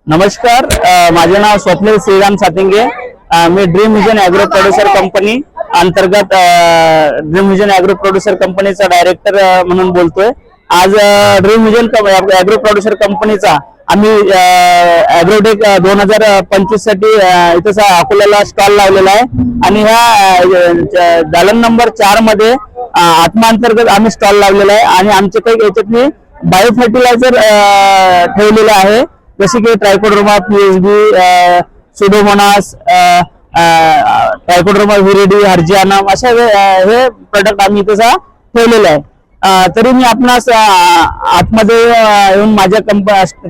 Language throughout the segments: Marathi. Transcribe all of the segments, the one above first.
नमस्कार, माझे नाव स्वप्नील श्रीराम सातिंगे। मी Dream Vision Agro Producer Company अंतर्गत ड्रीम विजन ॲग्रो प्रोड्युसर कंपनीचा डायरेक्टर म्हणून बोलतोय। आज ड्रीम विजन ॲग्रो प्रोड्युसर कंपनीचा आम्ही ॲग्रोटेक 2025 साठी इथं अकोल्याला स्टॉल लावलेला आहे आणि ह्या दालन नंबर 4 मध्ये आत्मा अंतर्गत आम्ही स्टॉल लावलेला आहे आणि आमचे काही याच्यातनी बायो फर्टिलायझर ठेवलेलं आहे, जसे की ट्रायकोडर्मा, पीएसबी, सुडोमोनास, ट्रायकोडर्मा व्हिरिडी, हर्जियानम अशा हे प्रोडक्ट आम्ही इथं ठेवलेले आहे। तरी मी आपणास आतमध्ये येऊन माझ्या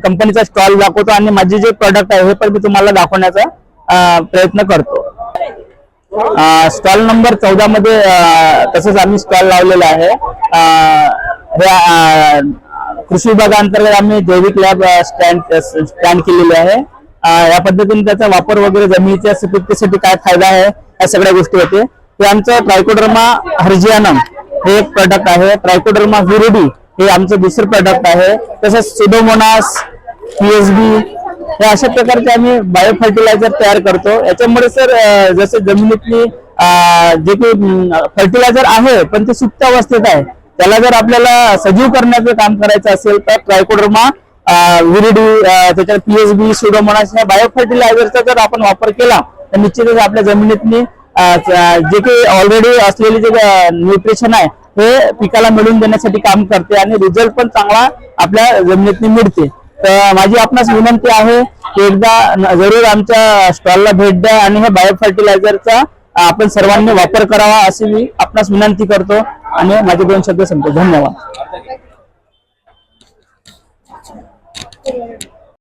कंपनीचा स्टॉल दाखवतो आणि माझे जे प्रोडक्ट आहे हे पण मी तुम्हाला दाखवण्याचा प्रयत्न करतो। स्टॉल नंबर 14 मध्ये तसंच आम्ही स्टॉल लावलेला आहे। कृषी विभागाअंतर्गत आम्ही जैविक लॅब स्टँड केलेले आहे। या पद्धतीने त्याचा वापर वगैरे जमिनीच्या सुपीकतेसाठी काय फायदा आहे या सगळ्या गोष्टी होते। ते आमचं ट्रायकोडर्मा हर्जियानम हे एक प्रोडक्ट आहे, ट्रायकोडर्मा व्हिरिडी हे आमचं दुसरं प्रोडक्ट आहे, तसंच सुडोमोनास, पीएसबी हे अशा प्रकारचे आम्ही बायो फर्टिलायझर तयार करतो। याच्यामुळे सर जसे जमिनीतली जे काही फर्टिलायझर आहे पण ते सुप्त अवस्थेत आहे, त्याला जर आपल्याला सजीव करण्याचं काम करायचं असेल तर ट्रायकोडर्मा व्हिरिडी, त्याच्यात पीएसबी, सुडोमोनास या बायो फर्टिलायझरचा जर आपण वापर केला तर निश्चितच आपल्या जमिनीतली जे काही ऑलरेडी असलेले जे न्यूट्रिशन आहे हे पिकाला मिळवून देण्यासाठी काम करते आणि रिझल्ट पण चांगला आपल्या जमिनीतनी मिळते। तर माझी आपणास विनंती आहे की एकदा जरूर आमच्या स्टॉलला भेट द्या आणि हे बायो फर्टिलायझरचा आपण सर्वांनी वापर करावा अशी मी आपणास विनंती करतो आणि माझे 2 शब्द संपतो। धन्यवाद।